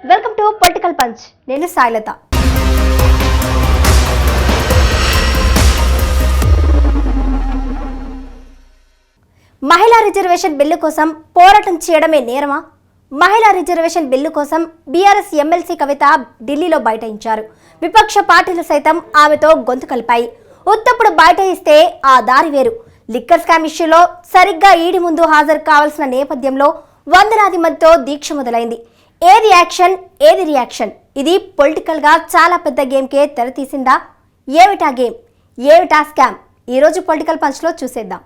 Welcome to political punch. నేను సాయిలత. మహిళా reservation bill కోసం పోరాటం చేయడమే నేరమా? మహిళా రిజర్వేషన్ బిల్లు కోసం బీఆర్ఎస్ ఎమ్మెల్సీ కవిత ఢిల్లీలో బైఠాయించారు. విపక్ష పార్టీలు సైతం ఆమెతో గొంతు కలిపాయి. ఉత్తప్పుడు బైఠాయిస్తే ఆ దారి వేరు. లిక్కర్ స్కామ్ ఇష్యూలో సరిగ్గా ఈడీ ముందు హాజరు కావాల్సిన నేపథ్యంలో వందలాది మందితో దీక్ష మొదలైంది. ఏది యాక్షన్, ఏది రియాక్షన్? ఇది పొలిటికల్ గా చాలా పెద్ద గేమ్కే తెరతీసిందా? ఏమిటా గేమ్, ఏమిటా స్కామ్? ఈరోజు పొలిటికల్ పంచ్ లో చూసేద్దాం.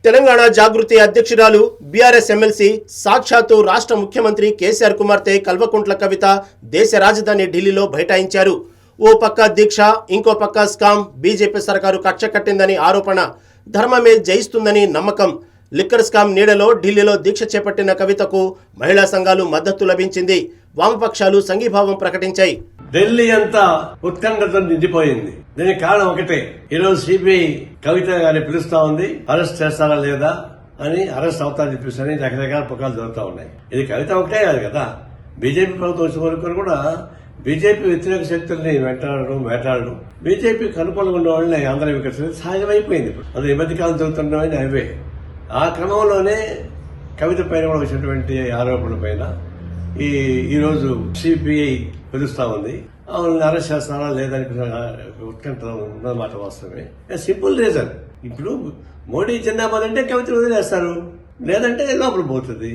తెలంగాణ జాగృతి అధ్యక్షురాలు బీఆర్ఎస్ ఎమ్మెల్సీ సాక్షాత్తు రాష్ట్ర ముఖ్యమంత్రి కేసీఆర్ కుమార్తె కల్వకుంట్ల కవిత దేశ రాజధాని ఢిల్లీలో బైఠాయించారు. ఓ పక్క దీక్ష, ఇంకో పక్క స్కామ్. బీజేపీ సర్కారు కక్ష కట్టిందని ఆరోపణ, ధర్మమే జయిస్తుందని నమ్మకం. లిక్కర్ స్కామ్ నీడలో ఢిల్లీలో దీక్ష చేపట్టిన కవితకు మహిళా సంఘాలు మద్దతు లభించింది. వామపక్షాలు సంఘీభావం ప్రకటించాయి. ఢిల్లీ అంతా ఉత్కంఠతో నిండిపోయింది. దీనికి కారణం ఒకటే, ఈరోజు సిబిఐ కవిత గారిని పిలుస్తా ఉంది, అరెస్ట్ చేస్తారా లేదా అని, అరెస్ట్ అవుతారని చెప్పేసి రకరకాల పుకాలు జరుగుతూ ఉన్నాయి. ఇది కవిత ఒకటే కాదు కదా, బీజేపీ ప్రభుత్వం వచ్చే వరకు కూడా బీజేపీ వ్యతిరేక శక్తుల్ని వేటాడడం, బీజేపీకి అనుకూలంగా ఉన్న వాళ్ళని ఆంధ్ర వికరించడం సహజమైపోయింది. అది ఈ మధ్య కాలం జరుగుతున్నవన్నీ అవే. ఆ క్రమంలోనే కవిత పైన కూడా వచ్చినటువంటి ఆరోపణల పైన ఈరోజు సిబిఐ పిలుస్తా ఉంది. వాళ్ళని అరెస్ట్ చేస్తారా లేదని ఉత్కంఠ ఉన్నమాట వాస్తవమే. సింపుల్ రీజన్, ఇప్పుడు మోడీ జిందాబాద్ అంటే కవిత వదిలేస్తారు, లేదంటే లోపల పోతుంది.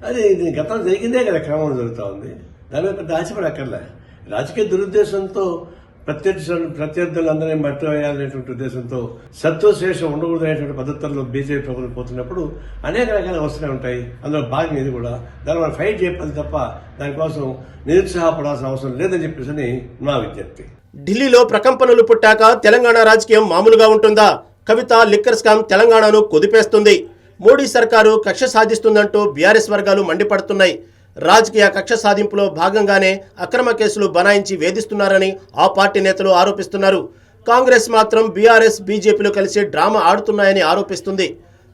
అది గతంలో జరిగిందే కదా, క్రమం జరుగుతూ ఉంది. దాని మీద పెద్ద ఆశపడక్కర్లే. రాజకీయ దురుద్దేశంతో ప్రత్యర్థులందరినీ మట్టి వేయాలనేటువంటి ఉద్దేశంతో సత్వశేషం ఉండకూడదు అనేటువంటి పద్ధతుల్లో బీజేపీ ప్రభుత్వం పోతున్నప్పుడు అనేక రకాలు వస్తూనే ఉంటాయి. అందులో భాగం ఇది కూడా. దాన్ని మనం ఫైట్ చేయాలి తప్ప దానికోసం నిరుత్సాహపడాల్సిన అవసరం లేదని చెప్పేసి నా విజ్ఞప్తి. ఢిల్లీలో ప్రకంపనలు పుట్టాక తెలంగాణ రాజకీయం మామూలుగా ఉంటుందా? కవిత లిక్కర్ స్కామ్ తెలంగాణను కుదిపేస్తుంది. మోడీ సర్కారు కక్ష సాధిస్తుందంటూ బీఆర్ఎస్ వర్గాలు మండిపడుతున్నాయి. రాజకీయ కక్ష సాధింపులో భాగంగానే అక్రమ కేసులు బనాయించి వేధిస్తున్నారని ఆ పార్టీ నేతలు ఆరోపిస్తున్నారు. కాంగ్రెస్ మాత్రం బీఆర్ఎస్ బీజేపీలు కలిసి డ్రామా ఆడుతున్నాయని ఆరోపిస్తుంది.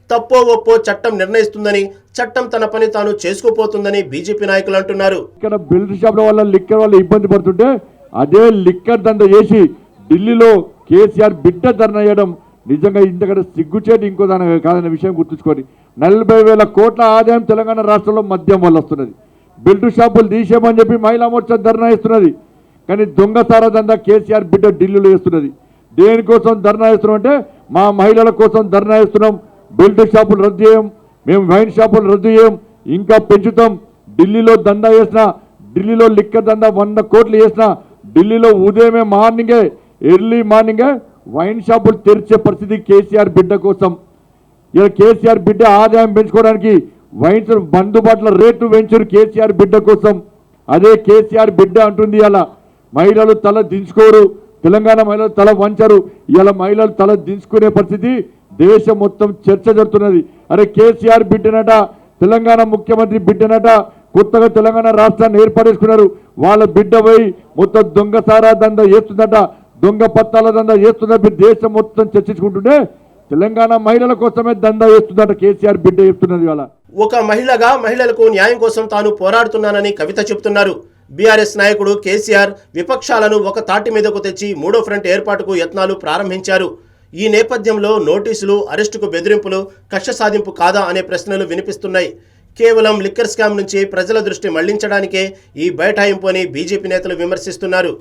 తప్పో ఒప్పో చట్టం నిర్ణయిస్తుందని, చట్టం తన పని తాను చేసుకుపోతుందని బీజేపీ నాయకులు అంటున్నారు. ఇక్కడ బిల్డర్ షాప్ల వల్ల లిక్కర్ వల్ల ఇబ్బంది పడుతుంటే అదే లిక్కర్ దండ చేసి ఢిల్లీలో కేసీఆర్ బిడ్డ ధర్నా చేయడం నిజంగా ఇంతకంటే సిగ్గుచేటి ఇంకో దాని కాదన్న విషయం గుర్తుంచుకొని 40,000 కోట్ల ఆదాయం తెలంగాణ రాష్ట్రంలో మద్యం వల్ల వస్తున్నది. బిల్డర్ షాపులు తీసేయమని చెప్పి మహిళా మోర్చా ధర్నా ఇస్తున్నది. కానీ దొంగ సారా దందా కేసీఆర్ బిడ్డ ఢిల్లీలో వేస్తున్నది. దేనికోసం ధర్నా ఇస్తున్నాం అంటే మా మహిళల కోసం ధర్నా ఇస్తున్నాం. బిల్డర్ షాపులు రద్దు చేయం, మేము వైన్ షాపులు రద్దు చేయం, ఇంకా పెంచుతాం. ఢిల్లీలో దందా చేసినా, ఢిల్లీలో లిక్కర్ దందా 100 కోట్లు చేసినా, ఢిల్లీలో ఉదయమే ఎర్లీ మార్నింగే వైన్ షాపులు తెరిచే పరిస్థితి కేసీఆర్ బిడ్డ కోసం. ఇలా కేసీఆర్ బిడ్డ ఆదాయం పెంచుకోవడానికి వైన్స్ బందుబాట్ల రేటు పెంచారు కేసీఆర్ బిడ్డ కోసం. అదే కేసీఆర్ బిడ్డ అంటుంది ఇలా మహిళలు తల దించుకోరు, తెలంగాణ మహిళలు తల వంచరు. ఇలా మహిళలు తల దించుకునే పరిస్థితి దేశం మొత్తం చర్చ జరుగుతున్నది. అరే కేసీఆర్ బిడ్డనట, తెలంగాణ ముఖ్యమంత్రి బిడ్డనట, కొత్తగా తెలంగాణ రాష్ట్రాన్ని ఏర్పడేసుకున్నారు. వాళ్ళ బిడ్డ పోయి మొత్తం దొంగ సారా దందా చేస్తుందట, దొంగ పత్తాల దందా చేస్తున్నట్టు దేశం మొత్తం చర్చించుకుంటుంటే తెలంగాణ మహిళల కోసమే దందా చేస్తుందట కేసీఆర్ బిడ్డ చెప్తున్నది. వాళ్ళ ఒక మహిళగా మహిళలకు న్యాయం కోసం తాను పోరాడుతున్నానని కవిత చెబుతున్నారు. బీఆర్ఎస్ నాయకుడు కేసీఆర్ విపక్షాలను ఒక తాటి మీదకు తెచ్చి 3వ ఫ్రంట్ ఏర్పాటుకు యత్నాలు ప్రారంభించారు. ఈ నేపథ్యంలో నోటీసులు, అరెస్టుకు బెదిరింపులు కక్ష సాధింపు కాదా అనే ప్రశ్నలు వినిపిస్తున్నాయి. కేవలం లిక్కర్ స్కామ్ నుంచి ప్రజల దృష్టి మళ్లించడానికే ఈ బైఠాయింపు అని బీజేపీ నేతలు విమర్శిస్తున్నారు.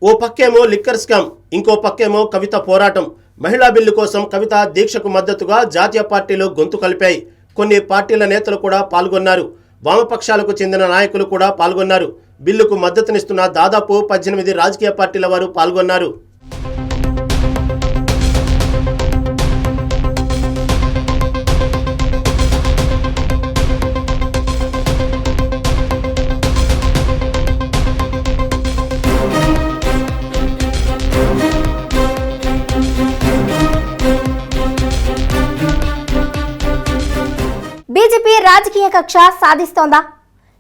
ఓ పక్కేమో లిక్కర్ స్కామ్, ఇంకో పక్కేమో కవిత పోరాటం. మహిళా బిల్లు కోసం కవిత దీక్షకు మద్దతుగా జాతీయ పార్టీలు గొంతు కలిపాయి. కొన్ని పార్టీల నేతలు కూడా పాల్గొన్నారు. వామపక్షాలకు చెందిన నాయకులు కూడా పాల్గొన్నారు. బిల్లుకు మద్దతునిస్తున్న దాదాపు 18 రాజకీయ పార్టీల వారు పాల్గొన్నారు. బీజేపీ రాజకీయ కక్ష సాధిస్తోందా?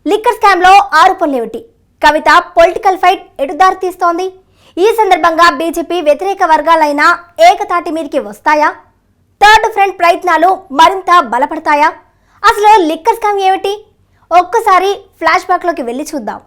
లిక్కర్ స్కామ్ లో ఆరోపణలేమిటి? కవిత పొలిటికల్ ఫైట్ ఎటు దారి తీస్తోంది? ఈ సందర్భంగా బీజేపీ వ్యతిరేక వర్గాలైన ఏకతాటి మీదకి వస్తాయా? థర్డ్ ఫ్రంట్ ప్రయత్నాలు మరింత బలపడతాయా? అసలు లిక్కర్ స్కామ్ ఏమిటి? ఒక్కసారి ఫ్లాష్ బ్యాక్ లోకి వెళ్ళి చూద్దాం.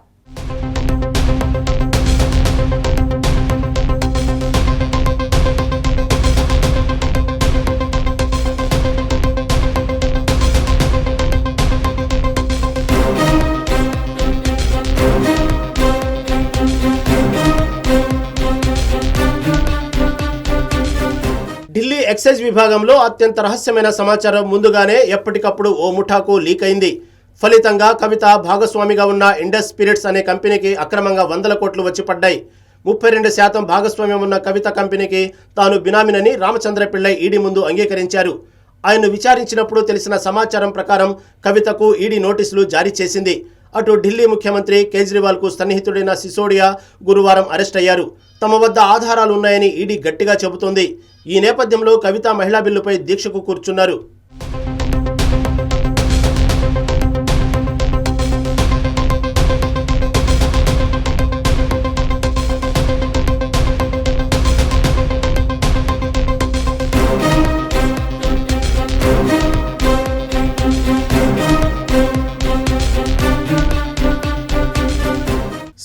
ఢిల్లీ ఎక్సైజ్ విభాగంలో అత్యంత రహస్యమైన సమాచారం ముందుగానే ఎప్పటికప్పుడు ఓ ముఠాకు లీక్ అయింది. ఫలితంగా కవిత భాగస్వామిగా ఉన్న ఇండస్ స్పిరిట్స్ అనే కంపెనీకి అక్రమంగా 100 కోట్లు వచ్చి పడ్డాయి. 32% భాగస్వామ్యం ఉన్న కవిత కంపెనీకి తాను బినామీనని రామచంద్ర పిళ్ళై ఈడీ ముందు అంగీకరించారు. ఆయన్ను విచారించినప్పుడు తెలిసిన సమాచారం ప్రకారం కవితకు ఈడీ నోటీసులు జారీ చేసింది. అటు ఢిల్లీ ముఖ్యమంత్రి కేజ్రీవాల్కు సన్నిహితుడైన సిసోడియా గురువారం అరెస్ట్ అయ్యారు. తమ వద్ద ఆధారాలు ఉన్నాయని ఈడీ గట్టిగా చెబుతోంది. ఈ నేపథ్యంలో కవిత మహిళా బిల్లుపై దీక్షకు కూర్చున్నారు.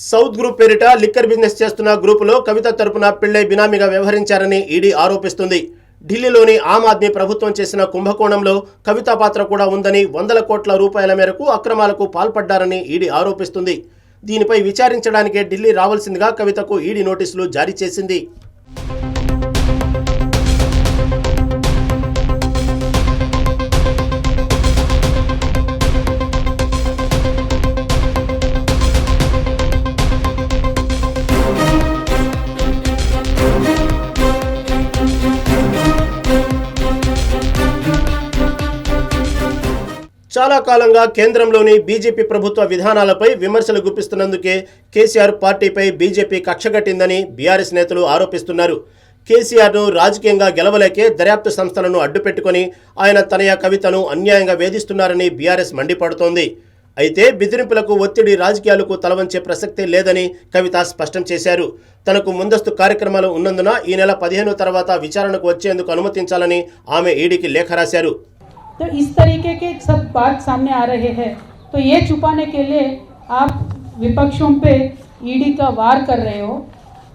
సౌత్ గ్రూప్ పేరిట లిక్కర్ బిజినెస్ చేస్తున్న గ్రూపులో కవిత తరపున పిళ్ళై బినామీగా వ్యవహరించారని ఈడీ ఆరోపిస్తుంది. ఢిల్లీలోని ఆమ్ ఆద్మీ ప్రభుత్వం చేసిన కుంభకోణంలో కవిత పాత్ర కూడా ఉందని, 100 కోట్ల రూపాయల మేరకు అక్రమాలకు పాల్పడ్డారని ఈడీ ఆరోపిస్తుంది. దీనిపై విచారించడానికే ఢిల్లీ రావాల్సిందిగా కవితకు ఈడీ నోటీసులు జారీ చేసింది. చాలా కాలంగా కేంద్రంలోని బీజేపీ ప్రభుత్వ విధానాలపై విమర్శలు గుప్పిస్తున్నందుకే కేసీఆర్ పార్టీపై బీజేపీ కక్షగట్టిందని బీఆర్ఎస్ నేతలు ఆరోపిస్తున్నారు. కేసీఆర్ను రాజకీయంగా గెలవలేకే దర్యాప్తు సంస్థలను అడ్డుపెట్టుకుని ఆయన తనయ కవితను అన్యాయంగా వేధిస్తున్నారని బీఆర్ఎస్ మండిపడుతోంది. అయితే బెదిరింపులకు, ఒత్తిడి రాజకీయాలకు తలవంచే ప్రసక్తే లేదని కవిత స్పష్టం చేశారు. తనకు ముందస్తు కార్యక్రమాలు ఉన్నందున ఈ నెల 15 తర్వాత విచారణకు వచ్చేందుకు అనుమతించాలని ఆమె ఈడీకి లేఖ రాశారు. तो इस तरीके के सब बात सामने आ रहे हैं, तो ये छुपाने के लिए आप विपक्षों पे ईडी का वार कर रहे हो.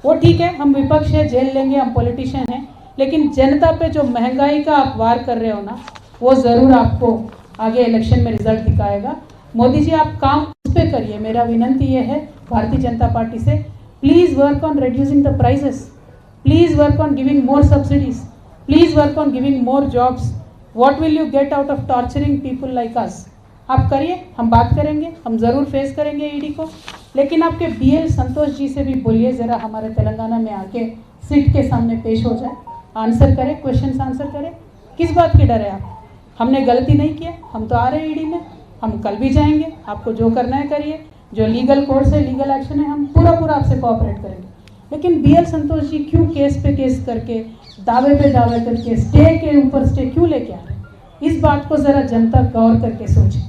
वो ठीक है, हम विपक्ष है, जेल लेंगे, हम पॉलिटिशियन हैं, लेकिन जनता पे जो महंगाई का आप वार कर रहे हो ना, वो ज़रूर आपको आगे इलेक्शन में रिजल्ट दिखाएगा. मोदी जी, आप काम उस पर करिए. मेरा विनंती ये है भारतीय जनता पार्टी से, please work on reducing the prices, please work on giving more subsidies, please work on giving more jobs. What will you get out of torturing people like us? आप करिए, हम बात करेंगे, हम ज़रूर फेस करेंगे ईडी को. लेकिन आपके BL संतोष जी से भी बोलिए ज़रा हमारे तेलंगाना में आके सिट के सामने पेश हो जाए, आंसर करें, क्वेश्चन आंसर करें. किस बात की डर है आप? हमने गलती नहीं किया, हम तो आ रहे हैं ईडी में, हम कल भी जाएंगे. आपको जो करना है करिए, जो लीगल कोर्स है, लीगल एक्शन है, हम पूरा आपसे कोऑपरेट करेंगे. लेकिन BL संतोष जी क्यों केस पे केस करके, दावे पे दावे करके, स्टे के ऊपर स्टे क्यों लेके आ रहे हैं? इस बात को ज़रा जनता गौर करके सोचे.